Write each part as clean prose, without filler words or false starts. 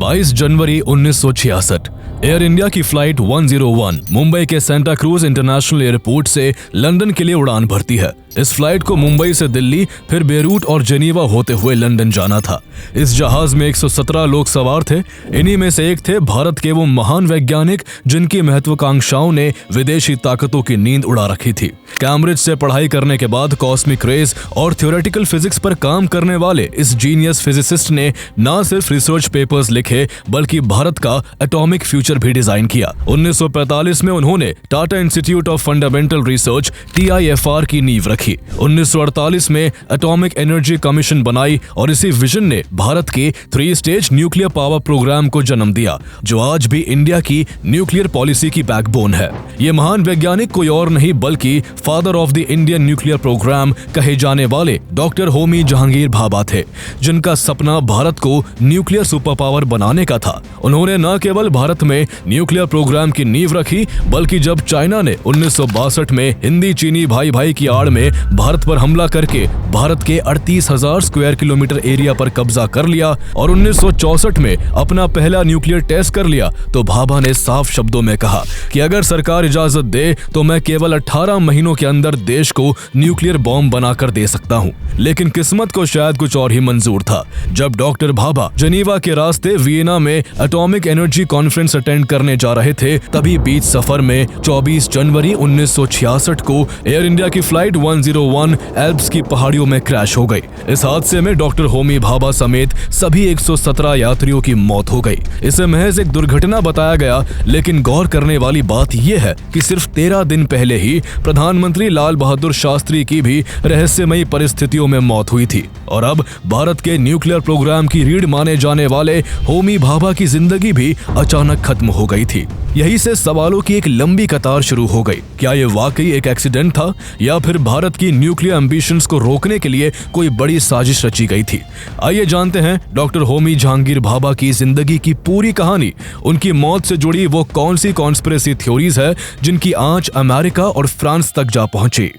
22 जनवरी 1966 air India की flight 101 Mumbai के Santa cruise international airport से लंदन के लिए उड़ान भरती है। इस फ्लाइट को मुंबई से दिल्ली फिर बेरूट और जेनीवा होते हुए लंदन जाना था। इस जहाज में 117 लोग सवार थे। इन्हीं में से एक थे भारत के वो महान वैज्ञानिक जिनकी महत्वाकांक्षाओं ने विदेशी ताकतों की नींद उड़ा रखी थी। कैम्ब्रिज से पढ़ाई करने के बाद कॉस्मिक रेज और थ्योरेटिकल फिजिक्स पर काम करने वाले इस जीनियस फिजिसिस्ट ने न सिर्फ रिसर्च पेपर्स लिखे बल्कि भारत का एटॉमिक फ्यूचर भी डिजाइन किया। 1945 में उन्होंने Tata institute of fundamental research TIFR की नींव रखी। 1948 में एटॉमिक एनर्जी कमीशन बनाई और इसी विजन ने भारत के 3 स्टेज न्यूक्लियर पावर प्रोग्राम को जन्म दिया, जो आज भी इंडिया की न्यूक्लियर पॉलिसी की बैकबोन है। ये महान वैज्ञानिक कोई और नहीं बल्कि father of the Indian nuclear programme कहे जाने वाले डॉक्टर होमी जहांगीर भाभा थे, जिनका सपना भारत को न्यूक्लियर सुपर पावर बनाने का था। उन्होंने न केवल भारत में न्यूक्लियर प्रोग्राम की नींव रखी बल्कि जब चाइना ने 1962 में हिंदी चीनी भाई भाई की आड़ में भारत पर हमला करके भारत के 38,000 स्क्वायर किलोमीटर एरिया पर कब्जा कर लिया और 1964 में अपना पहला न्यूक्लियर टेस्ट कर लिया, तो भाभा ने साफ शब्दों में कहा कि अगर सरकार इजाजत दे तो मैं केवल 18 महीनों के अंदर देश को न्यूक्लियर बॉम्ब बनाकर दे सकता हूं। लेकिन किस्मत को शायद कुछ और ही मंजूर था। जब डॉक्टर भाभा जेनीवा के रास्ते वियना में एटॉमिक एनर्जी कॉन्फ्रेंस अटेंड करने जा रहे थे, तभी बीच सफर में 24 जनवरी 1966 को एयर इंडिया की फ्लाइट 101 एल्प्स की पहाड़ियों में क्रैश हो गई। इस हादसे में डॉक्टर होमी भाभा समेत सभी 117 यात्रियों की मौत हो गई। इसे महज एक दुर्घटना बताया गया, लेकिन गौर करने वाली बात यह है कि सिर्फ 13 दिन पहले ही प्रधानमंत्री लाल बहादुर शास्त्री की भी रहस्यमयी परिस्थितियों में मौत हुई थी और अब भारत के न्यूक्लियर प्रोग्राम की रीढ़ माने जाने वाले होमी भाभा की जिंदगी भी अचानक खत्म हो गई थी। यही से सवालों की एक लंबी कतार शुरू हो गई। क्या ये वाकई एक एक्सीडेंट था या फिर भारत की न्यूक्लियर एम्बिशंस को रोकने के लिए कोई बड़ी साजिश रची गई थी? आइए जानते हैं डॉक्टर होमी जहांगीर भाभा की जिंदगी की पूरी कहानी। उनकी मौत से जुड़ी वो कौन सी कॉन्स्पिरेसी थ्योरीज है जिनकी आंच अमेरिका और फ्रांस तक जा पहुंची।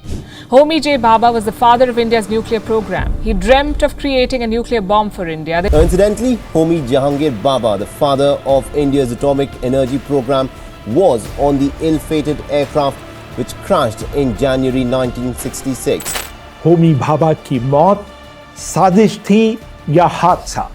Homi J. Bhabha was the father of India's nuclear program. He dreamt of creating a nuclear bomb for India. Incidentally, Homi Jahangir Bhabha, the father of India's atomic energy program, was on the ill-fated aircraft which crashed in January 1966. Homi Bhabha की मौत साजिश थी या हादसा?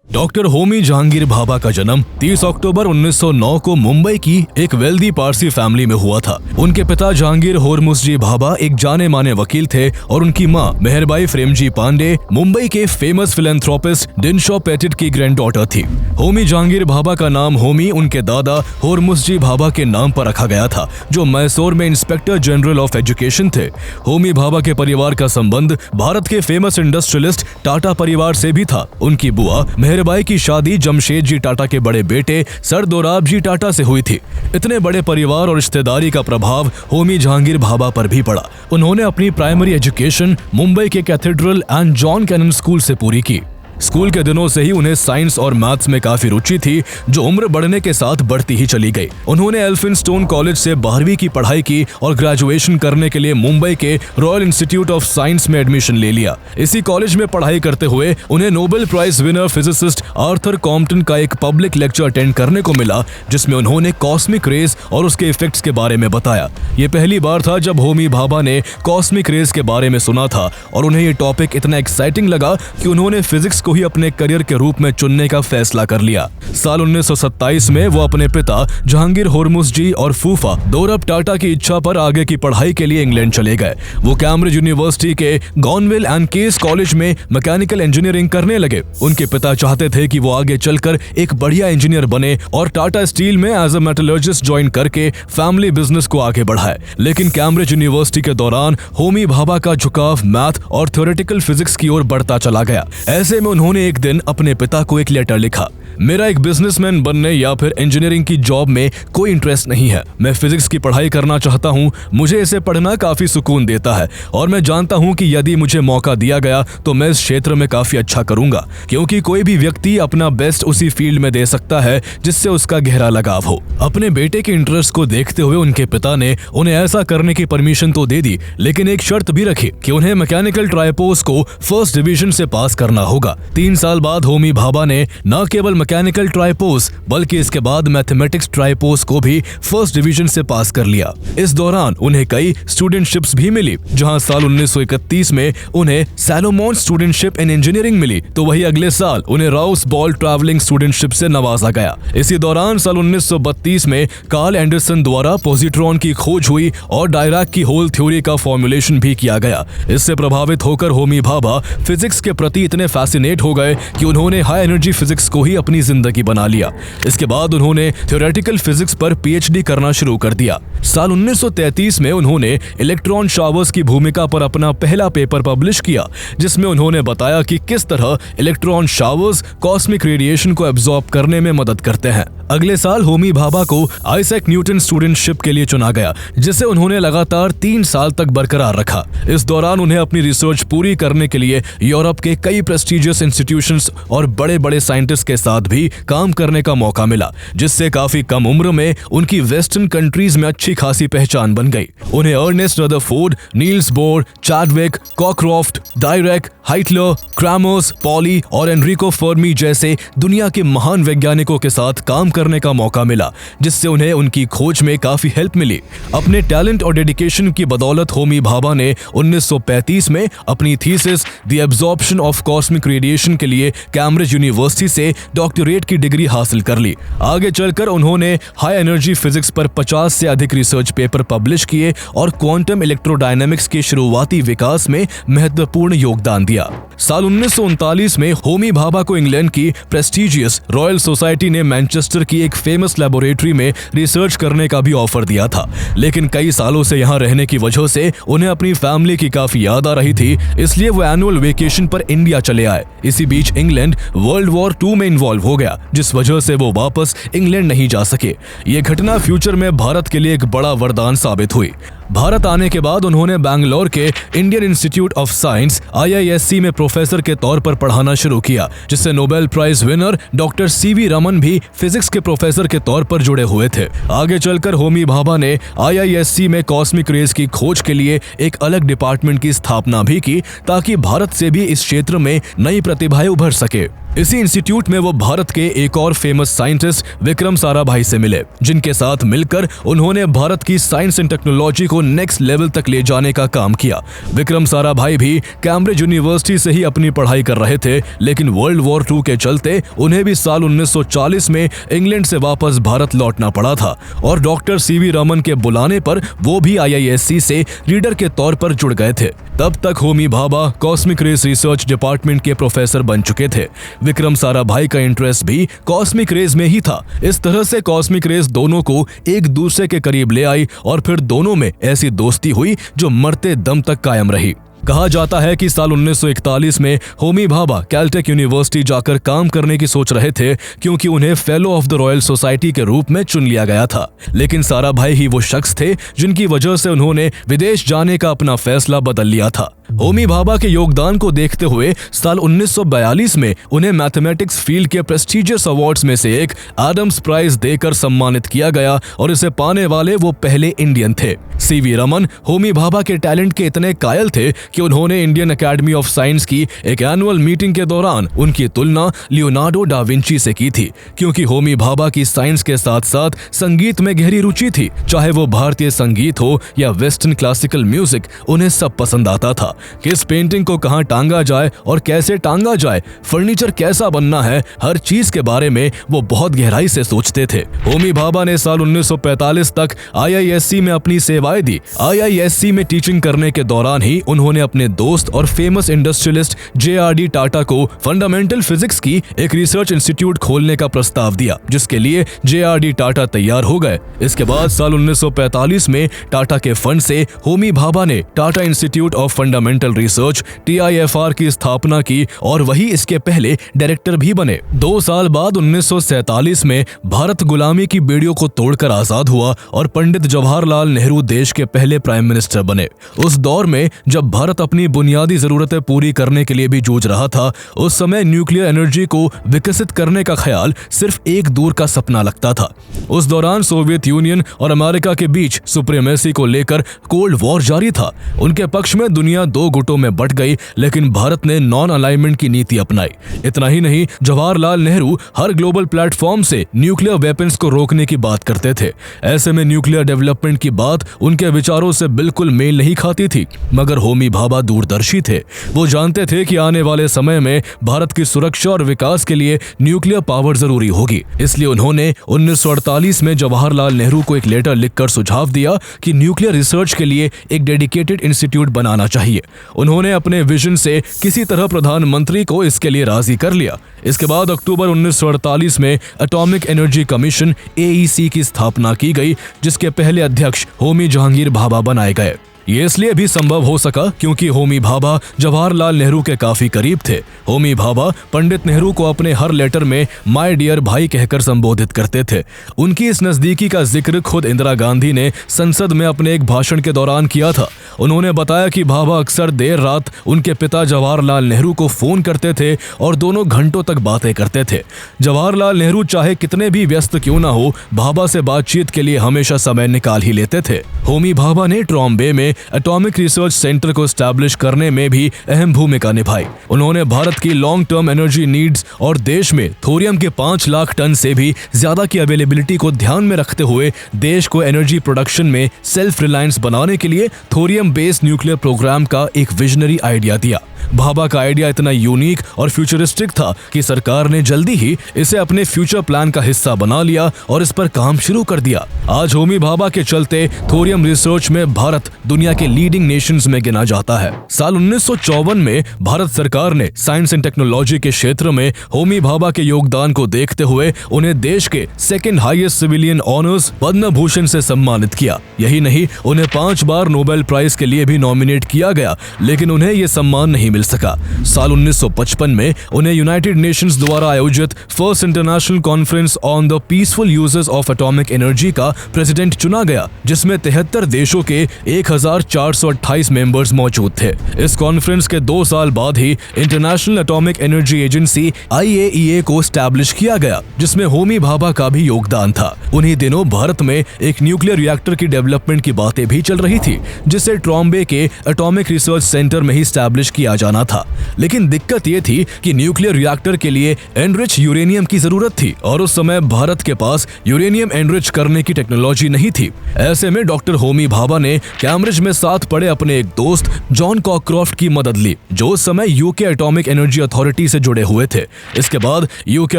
Doctor Homi Jahangir Bhabha का जन्म 30 अक्टूबर 1909 को मुंबई की एक वेल्दी पारसी फैमिली में हुआ था। उनके पिता जहांगीर होरमुसजी भाभा एक जाने माने वकील थे और उनकी मां मेहरबाई प्रेमजी पांडे मुंबई के फेमस फिलैंथ्रोपिस्ट डिनशॉ पेटिट की ग्रैंड डॉटर थी। होमी जहांगीर भाभा का नाम होमी उनके दादा होरमुसजी भाभा के नाम पर रखा गया था, जो मैसूर में इंस्पेक्टर जनरल ऑफ एजुकेशन थे। होमी भाभा के परिवार का संबंध भारत के फेमस इंडस्ट्रियलिस्ट टाटा परिवार से भी था। उनकी बुआ मेहरबाई की शादी जमशेद जी टाटा के बड़े बेटे सर दोराब जी टाटा से हुई थी। इतने बड़े परिवार और रिश्तेदारी का प्रभाव होमी जहांगीर भाभा पर भी पड़ा। उन्होंने अपनी प्राइमरी एजुकेशन मुंबई के cathedral and John Connon school से पूरी की। स्कूल के दिनों से ही उन्हें साइंस और मैथ्स में काफी रुचि थी, जो उम्र बढ़ने के साथ बढ़ती ही चली गई। उन्होंने एल्फिनस्टोन कॉलेज से 12वीं की पढ़ाई की और ग्रेजुएशन करने के लिए मुंबई के रॉयल इंस्टीट्यूट ऑफ साइंस में एडमिशन ले लिया। इसी कॉलेज में पढ़ाई करते हुए उन्हें Nobel prize winner physicist Arthur Compton का एक पब्लिक लेक्चर अटेंड करने को मिला, जिसमें उन्होंने कॉस्मिक रेज और उसके इफेक्ट्स के बारे में बताया। ये पहली बार था जब होमी भाभा ने कॉस्मिक रेज के बारे में सुना था और उन्हें ये टॉपिक इतना एक्साइटिंग लगा कि उन्होंने फिजिक्स को ही अपने करियर के रूप में चुनने का फैसला कर लिया। साल 1927 में वो अपने पिता जहांगीर होरमुसजी और फूफा दोरब टाटा की इच्छा पर आगे की पढ़ाई के लिए इंग्लैंड चले गए। वो कैम्ब्रिज यूनिवर्सिटी के गॉनविल एंड केस कॉलेज में मैकेनिकल इंजीनियरिंग करने लगे। उनके पिता चाहते थे कि वो आगे चलकर एक बढ़िया इंजीनियर बने और टाटा स्टील में एज अ मेटलर्जिस्ट ज्वाइन करके फैमिली बिजनेस को आगे बढ़ाए। लेकिन कैम्ब्रिज यूनिवर्सिटी के दौरान होमी भाभा का झुकाव मैथ और थ्योरेटिकल फिजिक्स की ओर बढ़ता चला गया। ऐसे में उन्होंने एक दिन अपने पिता को एक लेटर लिखा। मेरा एक बिजनेसमैन बनने या फिर इंजीनियरिंग की जॉब में कोई इंटरेस्ट नहीं है। मैं फिजिक्स की पढ़ाई करना चाहता हूँ। मुझे इसे पढ़ना काफी सुकून देता है और मैं जानता हूँ कि यदि मुझे मौका दिया गया तो मैं इस क्षेत्र में काफी अच्छा करूंगा, क्योंकि कोई भी व्यक्ति अपना बेस्ट उसी फील्ड में दे सकता है जिससे उसका गहरा लगाव हो। अपने बेटे के इंटरेस्ट को देखते हुए उनके पिता ने उन्हें ऐसा करने की परमिशन तो दे दी, लेकिन एक शर्त भी रखी कि उन्हें मैकेनिकल ट्राइपोस को फर्स्ट डिवीजन से पास करना होगा। 3 साल बाद होमी भाभा ने न केवल मैकेनिकल ट्राइपोस बल्कि इसके बाद मैथमेटिक्स ट्राइपोस को भी फर्स्ट डिवीजन से पास कर लिया। इस दौरान उन्हें कई स्टूडेंटशिप्स भी मिली, जहां साल 1931 में उन्हें सैलोमोन स्टूडेंटशिप इन इंजीनियरिंग मिली, तो वही अगले साल उन्हें राउस बॉल ट्रैवलिंग स्टूडेंटशिप से नवाजा गया। इसी दौरान साल 1932 में कार्ल एंडरसन द्वारा पॉजिट्रॉन की खोज हुई और डायराक की होल थ्योरी का फॉर्मुलेशन भी किया गया। इससे प्रभावित होकर होमी भाभा फिजिक्स के प्रति इतने फैसिनेट हो गए कि उन्होंने हाई एनर्जी फिजिक्स को ही अपनी जिंदगी बना लिया। इसके बाद उन्होंने थ्योरेटिकल फिजिक्स पर पीएचडी करना शुरू कर दिया। साल 1933 में उन्होंने इलेक्ट्रॉन शावर्स की भूमिका पर अपना पहला पेपर पब्लिश किया, जिसमें उन्होंने बताया कि किस तरह इलेक्ट्रॉन शावर्स कॉस्मिक रेडिएशन को एब्जॉर्ब करने में मदद करते हैं। अगले साल होमी भाभा को आइजैक न्यूटन स्टूडेंटशिप के लिए चुना गया, जिसे उन्होंने लगातार 3 साल तक बरकरार रखा। इस दौरान उन्हें अपनी रिसर्च पूरी करने के लिए यूरोप के कई प्रेस्टिजियस इंस्टीट्यूशंस और बड़े-बड़े साइंटिस्ट के साथ भी काम करने का मौका मिला, जिससे काफी कम उम्र में उनकी वेस्टर्न कंट्रीज में अच्छी खासी पहचान बन गई। उन्हें Ernest Rutherford, Niels Bohr, Chadwick, Cockcroft, Dirac, Heitler, Kramers, Pauli और एनरिको फर्मी जैसे दुनिया के महान वैज्ञानिकों के साथ काम करने का मौका मिला, जिससे उन्हें उनकी खोज में काफी हेल्प मिली। अपने टैलेंट और डेडिकेशन की बदौलत होमी भाभा ने 1935 में अपनी thesis the absorption of cosmic radiation के लिए कैम्ब्रिज यूनिवर्सिटी से डॉक्टरेट की डिग्री हासिल कर ली। आगे चलकर उन्होंने हाई एनर्जी फिजिक्स पर 50 से अधिक रिसर्च पेपर पब्लिश किए और क्वांटम इलेक्ट्रोडायनेमिक्स के शुरुआती विकास में महत्वपूर्ण योगदान दिया। साल 1939 में होमी भाभा को इंग्लैंड की प्रेस्टिजियस रॉयल सोसाइटी ने मैनचेस्टर की एक फेमस लेबोरेटरी में रिसर्च करने का भी ऑफर दिया था, लेकिन कई सालों से यहाँ रहने की वजह से उन्हें अपनी फैमिली की काफी याद आ रही थी, इसलिए वो एनुअल वेकेशन पर इंडिया चले आए। इसी बीच इंग्लैंड वर्ल्ड वॉर 2 में इन्वॉल्व हो गया, जिस वजह से वो वापस इंग्लैंड नहीं जा सके। ये घटना फ्यूचर में भारत के लिए एक बड़ा वरदान साबित हुई। भारत आने के बाद उन्होंने बैंगलोर के Indian Institute of Science IISc में प्रोफेसर के तौर पर पढ़ाना शुरू किया, जिससे Nobel prize winner doctor CV Raman भी फिजिक्स के प्रोफेसर के तौर पर जुड़े हुए थे। आगे चलकर होमी भाभा ने IISc में कॉस्मिक रेज की खोज के लिए एक अलग डिपार्टमेंट की स्थापना भी की, ताकि भारत से भी इस क्षेत्र में नई प्रतिभाएं उभर सके। इसी इंस्टीट्यूट में वो भारत के एक और फेमस साइंटिस्ट विक्रम साराभाई से मिले, जिनके साथ मिलकर उन्होंने भारत की साइंस एंड टेक्नोलॉजी को नेक्स्ट लेवल तक ले जाने का काम किया। विक्रम साराभाई भी कैम्ब्रिज यूनिवर्सिटी से ही अपनी पढ़ाई कर रहे थे, लेकिन वर्ल्ड वॉर 2 के चलते उन्हें भी साल 1940 में इंग्लैंड से वापस भारत लौटना पड़ा था और डॉक्टर CV रमन के बुलाने पर वो भी IISc से रीडर के तौर पर जुड़ गए थे। तब तक Homi Bhabha cosmic rays research department के प्रोफेसर बन चुके थे। विक्रम साराभाई का इंटरेस्ट भी कॉस्मिक रेज में ही था। इस तरह से कॉस्मिक रेज दोनों को एक दूसरे के करीब ले आई और फिर दोनों में ऐसी दोस्ती हुई जो मरते दम तक कायम रही। कहा जाता है कि साल 1941 में होमी भाभा कैलटेक यूनिवर्सिटी जाकर काम करने की सोच रहे थे, क्योंकि उन्हें fellow of the royal society के रूप में चुन लिया गया था। लेकिन साराभाई ही वो शख्स थे जिनकी वजह से उन्होंने विदेश जाने का अपना फैसला बदल लिया था। होमी भाभा के योगदान को देखते हुए साल 1942 में उन्हें मैथमेटिक्स फील्ड के प्रेस्टिजियस अवार्ड्स में से एक एडम्स प्राइज देकर सम्मानित किया गया और इसे पाने वाले वो पहले इंडियन थे। CV रमन होमी भाभा के टैलेंट के इतने कायल थे कि उन्होंने इंडियन एकेडमी ऑफ साइंस की एक एनुअल मीटिंग के दौरान उनकी तुलना लियोनार्डो डा विंची से की थी, क्योंकि होमी भाभा की साइंस के साथ साथ संगीत में गहरी रुचि थी। चाहे वो भारतीय संगीत हो या वेस्टर्न क्लासिकल म्यूजिक, उन्हें सब पसंद आता था। किस पेंटिंग को कहां टांगा जाए और कैसे टांगा जाए, फर्नीचर कैसा बनना है, हर चीज के बारे में वो बहुत गहराई से सोचते थे। होमी भाभा ने साल 1945 तक IISc में अपनी सेवाएं दी। IISc में टीचिंग करने के दौरान ही उन्होंने अपने दोस्त और फेमस इंडस्ट्रियलिस्ट JRD टाटा को फंडामेंटल फिजिक्स की एक रिसर्च इंस्टीट्यूट खोलने का प्रस्ताव दिया, जिसके लिए JRD टाटा तैयार हो गए। इसके बाद साल 1945 में टाटा के फंड से होमी भाभा ने Tata institute of fundamental fundamental research TIFR की स्थापना की और वही इसके पहले डायरेक्टर भी बने। 2 साल बाद 1947 में भारत गुलामी की बेड़ियों को तोड़कर आजाद हुआ और पंडित जवाहरलाल नेहरू देश के पहले प्राइम मिनिस्टर बने। उस दौर में जब भारत अपनी बुनियादी जरूरतें पूरी करने के लिए भी जूझ रहा था, उस समय न्यूक्लियर एनर्जी को विकसित करने का ख्याल सिर्फ एक दूर का सपना लगता था। उस दौरान सोवियत यूनियन और अमेरिका के बीच सुप्रीमेसी को लेकर कोल्ड वॉर जारी था। उनके पक्ष में दुनिया 2 गुटों में बट गई, लेकिन भारत ने नॉन अलाइनमेंट की नीति अपनाई। इतना ही नहीं, जवाहरलाल नेहरू हर ग्लोबल प्लेटफॉर्म से न्यूक्लियर वेपन्स को रोकने की बात करते थे। ऐसे में न्यूक्लियर डेवलपमेंट की बात उनके विचारों से बिल्कुल मेल नहीं खाती थी। मगर होमी भाभा दूरदर्शी थे। वो जानते थे कि आने वाले समय में भारत की सुरक्षा और विकास के लिए न्यूक्लियर पावर जरूरी होगी। इसलिए उन्होंने 1948 में जवाहरलाल नेहरू को एक लेटर लिखकर सुझाव दिया कि न्यूक्लियर रिसर्च के लिए एक डेडिकेटेड इंस्टीट्यूट बनाना चाहिए। उन्होंने अपने विजन से किसी तरह प्रधानमंत्री को इसके लिए राजी कर लिया। इसके बाद अक्टूबर 1948 में एटॉमिक एनर्जी कमीशन AEC की स्थापना की गई, जिसके पहले अध्यक्ष होमी जहांगीर भाभा बनाए गए। ये इसलिए भी संभव हो सका क्योंकि होमी भाभा जवाहरलाल नेहरू के काफी करीब थे। होमी भाभा पंडित नेहरू को अपने हर लेटर में माय डियर भाई कहकर संबोधित करते थे। उनकी इस नजदीकी का जिक्र खुद इंदिरा गांधी ने संसद में अपने एक भाषण के दौरान किया था। उन्होंने बताया कि भाभा अक्सर देर रात उनके पिता जवाहरलाल नेहरू को फोन करते थे और दोनों घंटों तक बातें करते थे। जवाहरलाल नेहरू चाहे कितने भी व्यस्त क्यों ना हो, भाभा से बातचीत के लिए हमेशा समय निकाल ही लेते थे। होमी भाभा ने ट्रॉम्बे में एटॉमिक रिसर्च सेंटर को एस्टैब्लिश करने में भी अहम भूमिका निभाई। उन्होंने भारत की लॉन्ग टर्म एनर्जी नीड्स और देश में थोरियम के 5 लाख टन से भी ज्यादा की अवेलेबिलिटी को ध्यान में रखते हुए देश को एनर्जी प्रोडक्शन में सेल्फ रिलायंस बनाने के लिए थोरियम बेस्ड न्यूक्लियर प्रोग्राम का एक विजनरी आइडिया दिया। भाभा का आइडिया इतना यूनिक और फ्यूचरिस्टिक था कि सरकार ने जल्दी ही इसे अपने फ्यूचर प्लान का हिस्सा बना लिया और इस पर काम शुरू कर दिया। आज होमी भाभा के चलते थोरियम रिसर्च में भारत दुनिया के लीडिंग नेशंस में गिना जाता है। साल 1954 में भारत सरकार ने साइंस एंड टेक्नोलॉजी के क्षेत्र में होमी भाभा के योगदान को देखते हुए उन्हें देश के second highest civilian honours Padma Bhushan से सम्मानित किया। यही नहीं, उन्हें 5 बार नोबेल प्राइज के लिए भी नॉमिनेट किया गया, लेकिन उन्हें यह सम्मान नहीं मिल सका। साल 1955 में उन्हें यूनाइटेड नेशंस द्वारा आयोजित first international conference on the peaceful uses of atomic energy का प्रेसिडेंट चुना गया, जिसमें 73 देशों के 1428 मेंबर्स मौजूद थे। इस कॉन्फ्रेंस के 2 साल बाद ही International Atomic Energy Agency IAEA को एस्टैब्लिश किया गया, जिसमें होमी भाभा का भी योगदान था। उन्हीं दिनों भारत में एक न्यूक्लियर रिएक्टर की डेवलपमेंट की बातें भी चल रही थी, जिसे ट्रॉम्बे के एटॉमिक रिसर्च सेंटर में ही एस्टैब्लिश किया जाना था। लेकिन दिक्कत ये थी कि न्यूक्लियर रिएक्टर के लिए एनरिच यूरेनियम की जरूरत थी और उस समय भारत के पास यूरेनियम एनरिच करने की टेक्नोलॉजी नहीं थी। ऐसे में डॉक्टर होमी भाभा ने कैम्ब्रिज में साथ पढ़े अपने एक दोस्त जॉन कॉकक्रॉफ्ट की मदद ली, जो उस समय यूके एटॉमिक एनर्जी अथॉरिटी से जुड़े हुए थे। इसके बाद यूके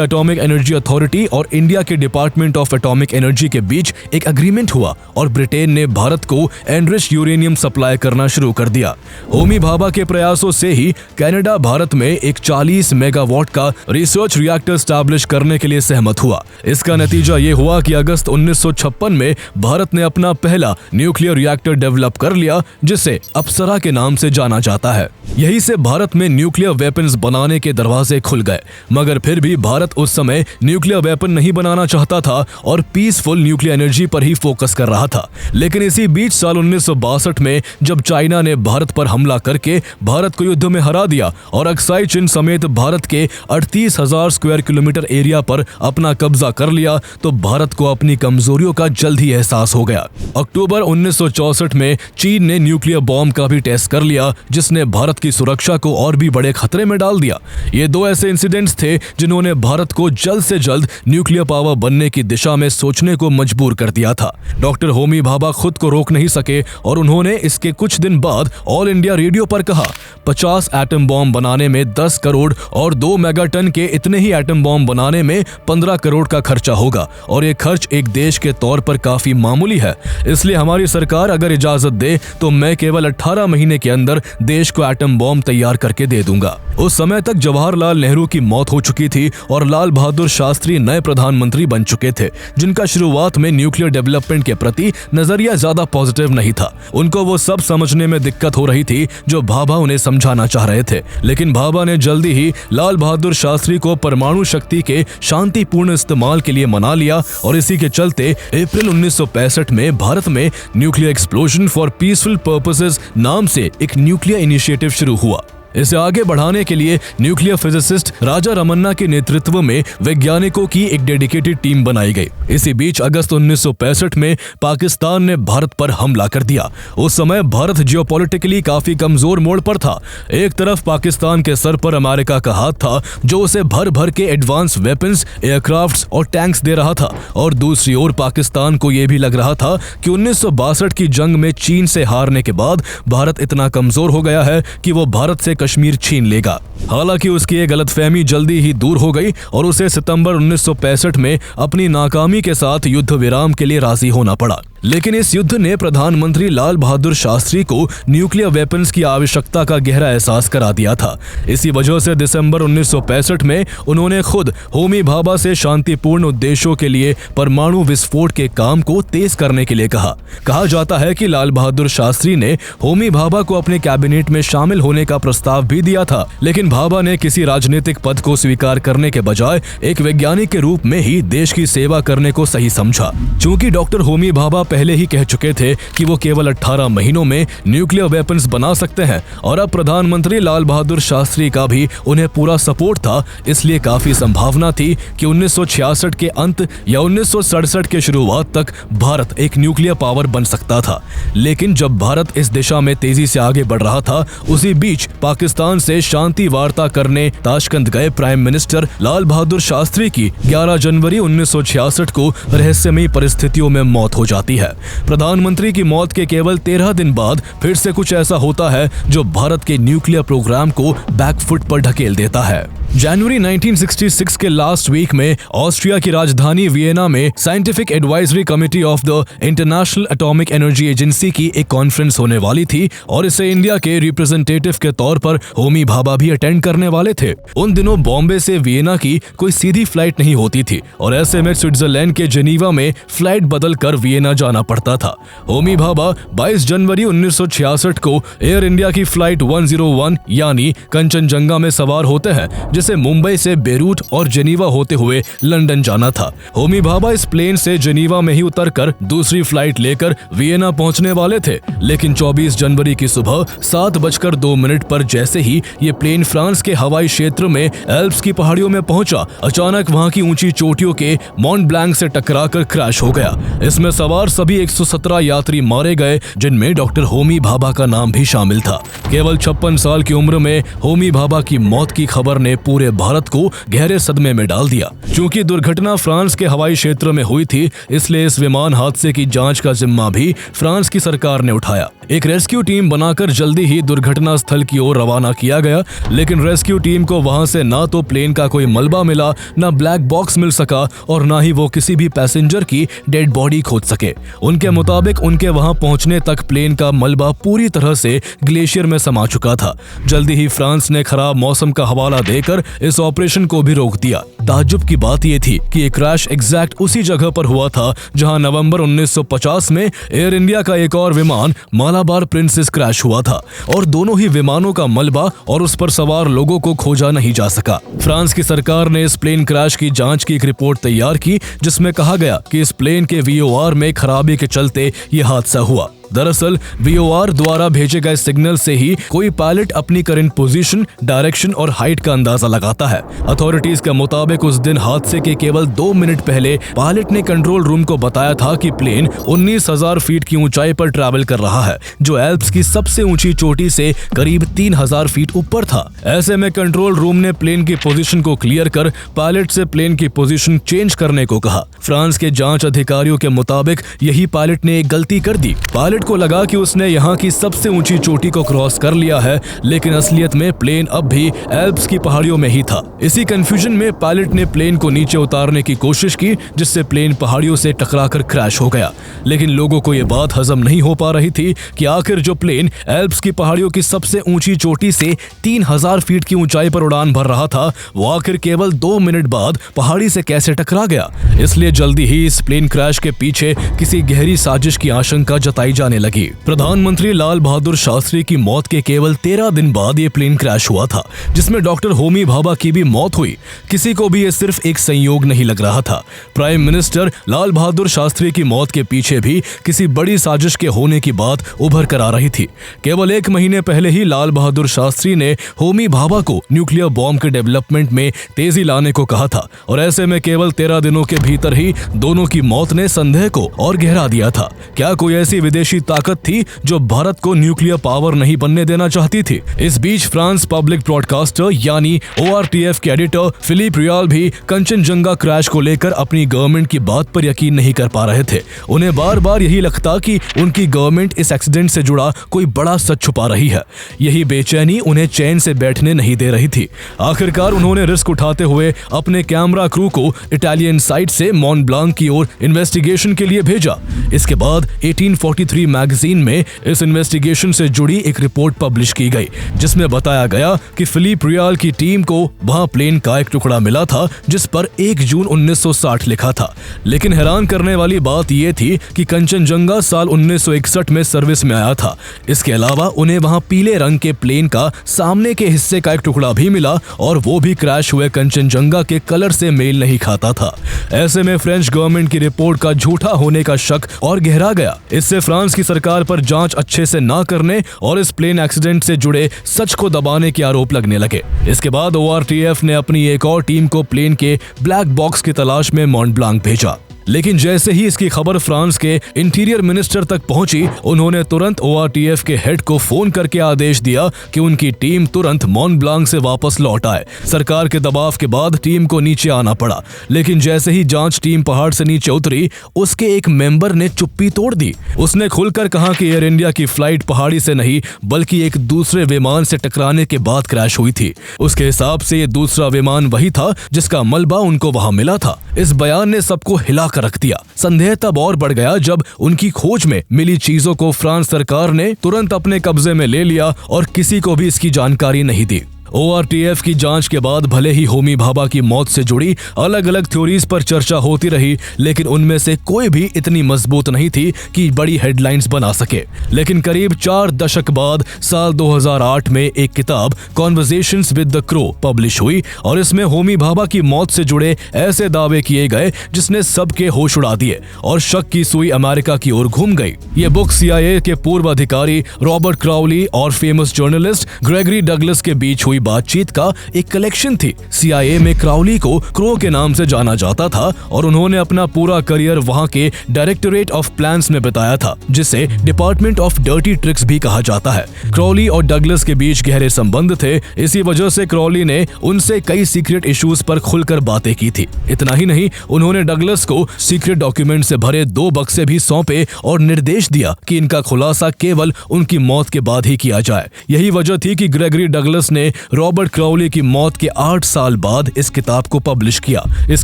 एटॉमिक एनर्जी अथॉरिटी और इंडिया के डिपार्टमेंट ऑफ एटॉमिक एनर्जी के बीच एक एग्रीमेंट हुआ और ब्रिटेन ने भारत को एनरिच यूरेनियम सप्लाई करना शुरू कर दिया। होमी भाभा के प्रयासों से ही कनाडा भारत में एक 40 मेगावाट का रिसर्च रिएक्टर एस्टैब्लिश करने के लिए सहमत हुआ। इसका नतीजा ये हुआ कि अगस्त 1956 में भारत ने अपना पहला न्यूक्लियर रिएक्टर डेवलप कर लिया, जिसे अप्सरा के नाम से जाना जाता है। यही से भारत में न्यूक्लियर वेपन्स बनाने के दरवाजे खुल गए। मगर फिर भी भारत उस समय न्यूक्लियर वेपन नहीं बनाना चाहता था और पीसफुल न्यूक्लियर एनर्जी पर ही फोकस कर रहा था। लेकिन इसी बीच साल 1962 में जब चाइना ने भारत पर हमला करके भारत को युद्ध में हरा दिया और अक्साई चीन समेत भारत के 38,000 स्क्वायर किलोमीटर एरिया पर अपना कब्जा कर लिया, तो भारत को अपनी कमजोरियों का जल्द ही एहसास हो गया। अक्टूबर 1964 में चीन ने न्यूक्लियर बॉम्ब का भी टेस्ट कर लिया, जिसने भारत की सुरक्षा को और भी बड़े खतरे में डाल दिया। ये 2 ऐसे इंसिडेंट्स थे जिन्होंने भारत को जल्द से जल्द न्यूक्लियर पावर बनने की दिशा में सोचने को मजबूर कर दिया था। डॉक्टर होमी भाभा खुद को रोक नहीं सके और उन्होंने इसके कुछ दिन बाद ऑल इंडिया रेडियो पर कहा, 50 एटम बॉम्ब बनाने में 10 करोड़ और 2 मेगाटन के इतने ही एटम बॉम्ब बनाने में 15 करोड़ का खर्चा होगा और ये खर्च एक देश के तौर पर काफी मामूली है। इसलिए हमारी सरकार अगर इजाजत दे दे तो मैं केवल 18 महीने के अंदर देश को एटम बॉम्ब तैयार करके दे दूंगा। उस समय तक जवाहरलाल नेहरू की मौत हो चुकी थी और लाल बहादुर शास्त्री नए प्रधानमंत्री बन चुके थे, जिनका शुरुआत में न्यूक्लियर डेवलपमेंट के प्रति नजरिया ज्यादा पॉजिटिव नहीं था। उनको वो सब समझने में दिक्कत हो रही थी जो भाभा उन्हें समझाना चाह रहे थे। लेकिन भाभा ने जल्दी ही लाल बहादुर शास्त्री को परमाणु शक्ति के शांतिपूर्ण इस्तेमाल के लिए मना लिया और इसी के चलते अप्रैल 1965 में भारत में nuclear explosion for peaceful purposes नाम से एक न्यूक्लियर इनिशिएटिव शुरू हुआ। इसे आगे बढ़ाने के लिए न्यूक्लियर फिजिसिस्ट राजा रमन्ना के नेतृत्व में वैज्ञानिकों की एक डेडिकेटेड टीम बनाई गई। इसी बीच अगस्त 1965 में पाकिस्तान ने भारत पर हमला कर दिया। उस समय भारत जियोपॉलिटिकली काफी कमजोर मोड़ पर था। एक तरफ पाकिस्तान के सर पर अमेरिका का हाथ था जो उसे भर भर के एडवांस वेपन्स, एयरक्राफ्ट्स और टैंक्स दे रहा था, और दूसरी ओर पाकिस्तान को यह भी लग रहा था कि 1962 की जंग में चीन से हारने के बाद भारत इतना कमजोर हो गया है कि वो भारत से कश्मीर छीन लेगा। हालांकि उसकी ये गलतफहमी जल्दी ही दूर हो गई और उसे सितंबर 1965 में अपनी नाकामी के साथ युद्ध विराम के लिए राजी होना पड़ा। लेकिन इस युद्ध ने प्रधानमंत्री लाल बहादुर शास्त्री को न्यूक्लियर वेपन्स की आवश्यकता का गहरा एहसास करा दिया था। इसी वजह से दिसंबर 1965 में उन्होंने खुद होमी भाभा से शांतिपूर्ण उद्देश्यों के लिए परमाणु विस्फोट के काम को तेज करने के लिए कहा जाता है कि लाल बहादुर शास्त्री ने होमी भाभा को अपने कैबिनेट में शामिल होने का प्रस्ताव भी दिया था, लेकिन भाभा ने किसी राजनीतिक पद को स्वीकार करने के बजाय एक वैज्ञानिक के रूप में ही देश की सेवा करने को सही समझा। चूंकि डॉक्टर होमी भाभा पहले ही कह चुके थे कि वो केवल 18 महीनों में न्यूक्लियर वेपन्स बना सकते हैं और अब प्रधानमंत्री लाल बहादुर शास्त्री का भी उन्हें पूरा सपोर्ट था, इसलिए काफी संभावना थी कि 1966 के अंत या 1967 के शुरुआत तक भारत एक न्यूक्लियर पावर बन सकता था। लेकिन जब भारत इस दिशा में तेजी से आगे बढ़ रहा था, उसी बीच पाकिस्तान से शांति वार्ता करने ताशकंद गए प्राइम मिनिस्टर लाल बहादुर शास्त्री की 11 जनवरी 1966 को रहस्यमयी परिस्थितियों में मौत हो जाती है। प्रधानमंत्री की मौत के केवल 13 दिन बाद फिर से कुछ ऐसा होता है जो भारत के न्यूक्लियर प्रोग्राम को बैकफुट पर ढकेल देता है। जनवरी 1966 के लास्ट वीक में ऑस्ट्रिया की राजधानी वियना में scientific advisory committee of the international Atomic Energy agency की एक कॉन्फ्रेंस होने वाली थी और इसे इंडिया के रिप्रेजेंटेटिव के तौर पर होमी भाभा भी अटेंड करने वाले थे। उन दिनों बॉम्बे से वियना की कोई सीधी फ्लाइट नहीं होती थी और ऐसे में स्विट्जरलैंड के जेनीवा में फ्लाइट बदल कर वियना जाना पड़ता था। होमी भाभा 22 जनवरी 1966 को एयर इंडिया की फ्लाइट 101 यानी कंचनजंगा में सवार होते हैं, जिसे मुंबई से बेरूट और जेनीवा होते हुए लंदन जाना था। होमी भाभा इस प्लेन से जेनीवा में ही उतरकर दूसरी फ्लाइट लेकर वियना पहुंचने वाले थे, लेकिन 24 जनवरी की सुबह 7:02 पर जैसे ही ये प्लेन फ्रांस के हवाई क्षेत्र में एल्प्स की पहाड़ियों में पहुंचा, अचानक वहां की ऊंची चोटियों के मॉन्ट ब्लैंक से टकराकर क्रैश हो गया। इसमें सवार सभी 117 यात्री मारे गए, जिनमें डॉक्टर होमी भाभा का नाम भी शामिल था। केवल 56 साल की उम्र में होमी भाभा की मौत की खबर ने पूरे भारत को गहरे सदमे में डाल दिया। चूंकि दुर्घटना फ्रांस के हवाई क्षेत्र में हुई थी, इसलिए इस विमान हादसे की जांच का जिम्मा भी फ्रांस की सरकार ने उठाया। एक रेस्क्यू टीम बनाकर जल्दी ही दुर्घटना स्थल की ओर रवाना किया गया, लेकिन रेस्क्यू टीम को वहां से ना तो प्लेन का कोई मलबा मिला, ना ब्लैक बॉक्स मिल सका और ना ही वो किसी भी पैसेंजर की डेड बॉडी खोज सके। उनके मुताबिक उनके वहां पहुंचने तक प्लेन का मलबा पूरी तरह से ग्लेशियर में समा चुका था। जल्दी ही फ्रांस ने खराब मौसम का हवाला देकर इस ऑपरेशन को भी रोक दिया। ताज्जुब की बात यह थी कि ये क्रैश एग्जैक्ट उसी जगह पर हुआ था जहां नवंबर 1950 में एयर इंडिया का एक और विमान मालाबार प्रिंसेस क्रैश हुआ था और दोनों ही विमानों का मलबा और उस पर सवार लोगों को खोजा नहीं जा सका। फ्रांस की सरकार ने इस प्लेन क्रैश की जांच की एक रिपोर्ट तैयार की, जिसमें कहा गया कि इस प्लेन के VOR में खराबी के चलते ये हादसा हुआ। दरअसल VOR द्वारा भेजे गए सिग्नल से ही कोई पायलट अपनी करंट पोजीशन, डायरेक्शन और हाइट का अंदाजा लगाता है। अथॉरिटीज के मुताबिक उस दिन हादसे के केवल 2 मिनट पहले पायलट ने कंट्रोल रूम को बताया था कि प्लेन 19,000 फीट की ऊंचाई पर ट्रैवल कर रहा है, जो एल्प्स की सबसे ऊंची चोटी से करीब 3,000 फीट ऊपर था। ऐसे में कंट्रोल रूम ने प्लेन की पोजीशन को क्लियर कर पायलट से प्लेन की पोजीशन चेंज करने को कहा। फ्रांस के जांच अधिकारियों के मुताबिक यही पायलट ने एक गलती कर दी। पायलट पायलट को लगा कि उसने यहाँ की सबसे ऊंची चोटी को क्रॉस कर लिया है, लेकिन असलियत में प्लेन अब भी एल्प्स की पहाड़ियों में ही था। इसी कंफ्यूजन में पायलट ने प्लेन को नीचे उतारने की कोशिश की, जिससे प्लेन पहाड़ियों से टकराकर क्रैश हो गया। लेकिन लोगों को यह बात हजम नहीं हो पा रही थी कि आखिर जो प्लेन एल्प्स की पहाड़ियों की सबसे ऊंची चोटी से 3000 फीट की ऊंचाई पर उड़ान भर रहा था, वो आखिर केवल 2 मिनट बाद पहाड़ी से कैसे टकरा गया। इसलिए जल्दी ही इस प्लेन क्रैश के पीछे किसी गहरी साजिश की आशंका जताई जाने लगी। प्रधानमंत्री लाल बहादुर शास्त्री की मौत के केवल 13 दिन बाद ये प्लेन क्रैश हुआ था, जिसमें डॉक्टर होमी भाभा की भी मौत हुई। किसी को भी ये सिर्फ एक संयोग नहीं लग रहा था। प्राइम मिनिस्टर लाल बहादुर शास्त्री की मौत के पीछे भी किसी बड़ी साजिश के होने की बात उभर कर आ रही थी। केवल 1 महीने पहले ही लाल बहादुर शास्त्री ने होमी भाभा को न्यूक्लियर बॉम्ब के डेवलपमेंट में तेजी लाने को कहा था, और ऐसे में केवल 13 दिनों के भीतर ही दोनों की मौत ने संदेह को और गहरा दिया था। क्या कोई ऐसी विदेशी ताकत थी जो भारत को न्यूक्लियर पावर नहीं बनने देना चाहती थी? इस बीच फ्रांस पब्लिक ब्रॉडकास्टर यानी ORTF के एडिटर फिलिप रियाल भी कंचनजंगा क्रैश को लेकर अपनी गवर्नमेंट की बात पर यकीन नहीं कर पा रहे थे। उन्हें बार बार यही लगता कि उनकी गवर्नमेंट इस एक्सीडेंट से जुड़ा कोई बड़ा सच छुपा रही है। यही बेचैनी उन्हें चैन से बैठने नहीं दे रही थी। आखिरकार उन्होंने रिस्क उठाते हुए अपने कैमरा क्रू को इटालियन साइट से मॉन्ट ब्लांक की ओर इन्वेस्टिगेशन के लिए भेजा। इसके बाद 1843 मैगजीन में इस इन्वेस्टिगेशन से जुड़ी एक रिपोर्ट पब्लिश की गई, जिसमें बताया गया कि फिलिप रियाल की टीम को वहां प्लेन का एक टुकड़ा मिला था जिस पर 1 जून 1960 लिखा था। लेकिन हैरान करने वाली बात यह थी कि कंचनजंगा साल 1961 में सर्विस में आया था। इसके अलावा उन्हें वहां पीले रंग के प्लेन का सामने के हिस्से का एक टुकड़ा भी मिला, और वो भी क्रैश हुए कंचनजंगा के कलर से मेल नहीं खाता था। ऐसे में फ्रेंच गवर्नमेंट की रिपोर्ट का झूठा होने का शक और गहरा गया। इससे फ्रांस की सरकार पर जांच अच्छे से ना करने और इस प्लेन एक्सीडेंट से जुड़े सच को दबाने के आरोप लगने लगे। इसके बाद ORTF ने अपनी एक और टीम को प्लेन के ब्लैक बॉक्स की तलाश में मॉन्ट ब्लांक भेजा। लेकिन जैसे ही इसकी खबर फ्रांस के इंटीरियर मिनिस्टर तक पहुंची, उन्होंने तुरंत ORTF के हेड को फोन करके आदेश दिया कि उनकी टीम तुरंत मॉन्ट ब्लांक से वापस लौट आए। सरकार के दबाव के बाद टीम को नीचे आना पड़ा, लेकिन जैसे ही जांच टीम पहाड़ से नीचे उतरी, उसके एक मेंबर ने चुप्पी तोड़ दी। उसने खुलकर कहा कि एयर इंडिया की फ्लाइट पहाड़ी से नहीं बल्कि एक दूसरे विमान से टकराने के बाद क्रैश हुई थी। उसके हिसाब से ये दूसरा विमान वही था जिसका मलबा उनको वहां मिला था। इस बयान ने सबको हिला रख दिया। संदेह तब और बढ़ गया जब उनकी खोज में मिली चीजों को फ्रांस सरकार ने तुरंत अपने कब्जे में ले लिया और किसी को भी इसकी जानकारी नहीं दी। ORTF की जांच के बाद भले ही होमी भाभा की मौत से जुड़ी अलग अलग थ्योरीज पर चर्चा होती रही, लेकिन उनमें से कोई भी इतनी मजबूत नहीं थी कि बड़ी हेडलाइंस बना सके। लेकिन करीब 4 दशक बाद साल 2008 में एक किताब conversations with the crow publish हुई, और इसमें होमी भाभा की मौत से जुड़े ऐसे दावे किए गए जिसने सबके होश उड़ा दिए और शक की सुई अमेरिका की ओर घूम गई। ये बुक CIA के पूर्व अधिकारी रॉबर्ट क्राउली और फेमस जर्नलिस्ट ग्रेगरी डगलस के बीच हुई बातचीत का एक कलेक्शन थी। CIA में क्राउली को क्रो के नाम से जाना जाता था और उन्होंने अपना पूरा करियर वहां के डायरेक्टोरेट ऑफ प्लान्स में बिताया था, जिसे डिपार्टमेंट ऑफ डर्टी ट्रिक्स भी कहा जाता है। क्राउली और डगलस के बीच गहरे संबंध थे। इसी वजह से क्राउली ने उनसे कई सीक्रेट इश्यूज पर खुलकर बातें की थी। इतना ही नहीं, उन्होंने डगलस को सीक्रेट डॉक्यूमेंट से भरे 2 बक्से भी सौंपे और निर्देश दिया कि इनका खुलासा केवल उनकी मौत के बाद ही किया जाए। यही वजह थी कि ग्रेगरी डगलस ने रॉबर्ट क्राउली की मौत के 8 साल बाद इस किताब को पब्लिश किया। इस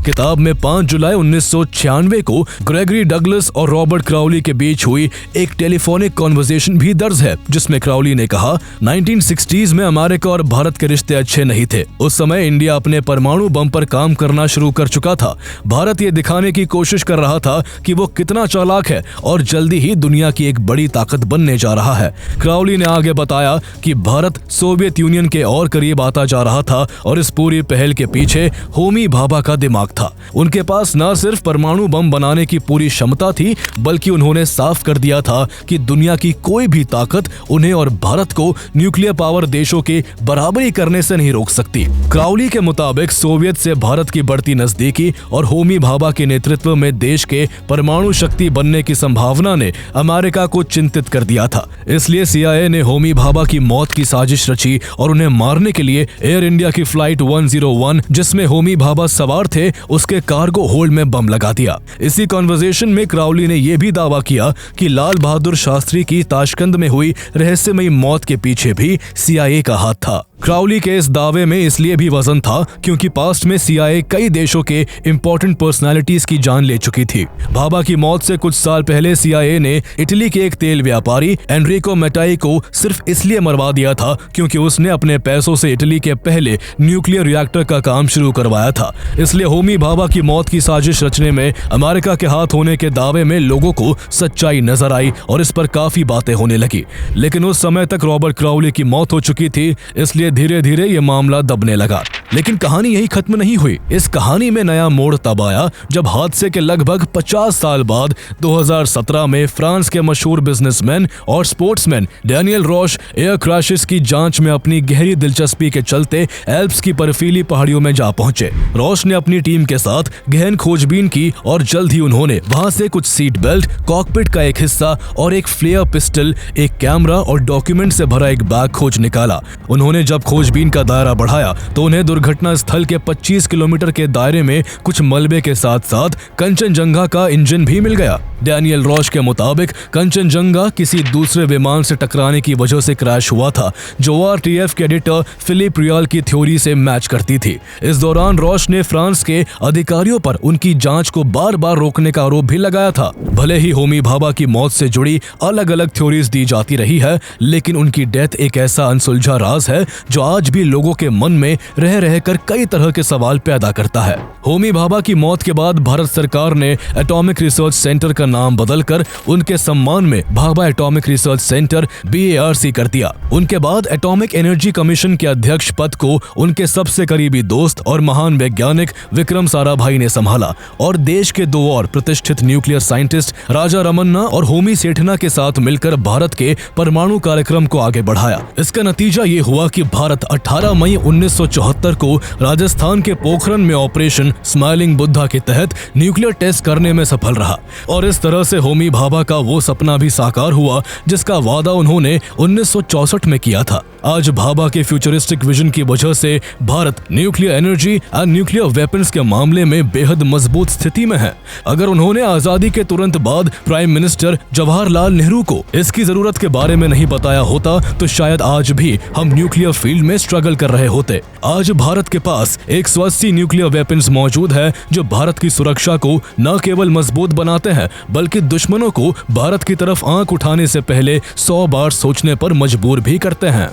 किताब में 5 जुलाई 1996 को ग्रेगरी डगलस और रॉबर्ट क्राउली के बीच हुई एक टेलीफोनिक कॉन्वर्सेशन भी दर्ज है, जिसमें क्राउली ने कहा 1960s में अमेरिका और भारत के रिश्ते अच्छे नहीं थे। उस समय इंडिया अपने परमाणु बम पर काम करना शुरू कर चुका था। भारत ये दिखाने की कोशिश कर रहा था कि वो कितना चालाक है और जल्दी ही दुनिया की एक बड़ी ताकत बनने जा रहा है। क्राउली ने आगे बताया कि भारत सोवियत यूनियन के और करीब आता जा रहा था और इस पूरी पहल के पीछे होमी भाभा का दिमाग था। उनके पास न सिर्फ परमाणु बम बनाने की पूरी क्षमता थी, बल्कि उन्होंने साफ कर दिया था कि दुनिया की कोई भी ताकत उन्हें और भारत को न्यूक्लियर पावर देशों के बराबरी करने से नहीं रोक सकती। क्राउली के मुताबिक सोवियत से भारत की बढ़ती नजदीकी और होमी भाभा के नेतृत्व में देश के परमाणु शक्ति बनने की संभावना ने अमेरिका को चिंतित कर दिया था। इसलिए CIA ने होमी भाभा की मौत की साजिश रची और उन्हें मारने करने के लिए एयर इंडिया की फ्लाइट 101 जिसमें होमी भाभा सवार थे उसके कार्गो होल्ड में बम लगा दिया। इसी कॉन्वर्सेशन में क्राउली ने यह भी दावा किया कि लाल बहादुर शास्त्री की ताशकंद में हुई रहस्यमयी मौत के पीछे भी CIA का हाथ था। क्राउली के इस दावे में इसलिए भी वजन था क्योंकि पास्ट में CIA कई देशों के इंपॉर्टेंट पर्सनालिटीज की जान ले चुकी थी। भाभा की मौत से कुछ साल पहले CIA ने इटली के एक तेल व्यापारी एनरिको मेटाई को सिर्फ इसलिए मरवा दिया था क्योंकि उसने अपने पैसों से इटली के पहले न्यूक्लियर रिएक्टर का काम शुरू करवाया था। इसलिए होमी भाभा की मौत की साजिश रचने में अमेरिका के हाथ होने के दावे में लोगों को सच्चाई नजर आई और इस पर काफी बातें होने लगी। लेकिन उस समय तक रॉबर्ट क्राउली की मौत हो चुकी थी, इसलिए धीरे धीरे ये मामला दबने लगा। लेकिन कहानी यही खत्म नहीं हुई। इस कहानी में नया मोड़ तब आया जब हादसे के लगभग 50 साल बाद 2017 में फ्रांस के मशहूर बिजनेसमैन और sportsman Daniel Roche air crashes की जांच में अपनी गहरी दिलचस्पी के चलते एल्प्स की बर्फीली पहाड़ियों में जा पहुंचे। रॉश ने अपनी टीम के साथ गहन खोजबीन की और जल्द ही उन्होंने वहां से कुछ सीट बेल्ट, कॉकपिट का एक हिस्सा और एक फ्लेयर पिस्टल, एक कैमरा और डॉक्यूमेंट से भरा एक बैग खोज निकाला। उन्होंने जब खोजबीन का दायरा बढ़ाया तो उन्हें दुर्घटना स्थल के 25 किलोमीटर के दायरे में कुछ मलबे के साथ साथ कंचनजंगा का इंजन भी मिल गया। डैनियल रॉश के मुताबिक कंचनजंगा किसी दूसरे विमान से टकराने की वजह से क्रैश हुआ था, जो RTF के एडिटर फिलिप रियल की थ्योरी से मैच करती थी। इस दौरान रॉश ने फ्रांस के अधिकारियों पर उनकी जांच को बार बार रोकने का आरोप भी लगाया था। भले ही होमी भाभा की मौत से जुड़ी अलग अलग थ्योरीज दी जाती रही है, लेकिन उनकी डेथ एक ऐसा अनसुलझा राज है जो आज भी लोगों के मन में रह रहकर कई तरह के सवाल पैदा करता है। होमी भाभा की मौत के बाद भारत सरकार ने एटॉमिक रिसर्च सेंटर का नाम बदलकर उनके सम्मान में Bhabha atomic research centre BARC कर दिया। उनके बाद एटॉमिक एनर्जी कमीशन के अध्यक्ष पद को उनके सबसे करीबी दोस्त और महान वैज्ञानिक विक्रम साराभाई ने संभाला और देश के दो और प्रतिष्ठित न्यूक्लियर साइंटिस्ट राजा रमन्ना और होमी सेठना के साथ मिलकर भारत के परमाणु कार्यक्रम को आगे बढ़ाया। इसका नतीजा ये हुआ कि भारत 18 मई 1974 को राजस्थान के पोखरण में ऑपरेशन स्माइलिंग बुद्धा के तहत न्यूक्लियर टेस्ट करने में सफल रहा और इस तरह से होमी भाभा का वो सपना भी साकार हुआ जिसका वादा उन्होंने 1964 में किया था। आज भाभा के फ्यूचरिस्टिक विजन की वजह से Bharat nuclear energy and nuclear weapons के मामले में बेहद मजबूत स्थिति में है। अगर उन्होंने आजादी के तुरंत बाद प्राइम मिनिस्टर जवाहरलाल नेहरू को इसकी जरूरत के बारे में नहीं बताया होता तो शायद आज भी हम न्यूक्लियर फील्ड में स्ट्रगल कर रहे होते। आज भारत के पास 180 न्यूक्लियर वेपन्स मौजूद है जो भारत की सुरक्षा को न केवल मजबूत बनाते हैं बल्कि दुश्मनों को भारत की तरफ आंख उठाने से पहले 100 बार सोचने पर मजबूर भी करते हैं।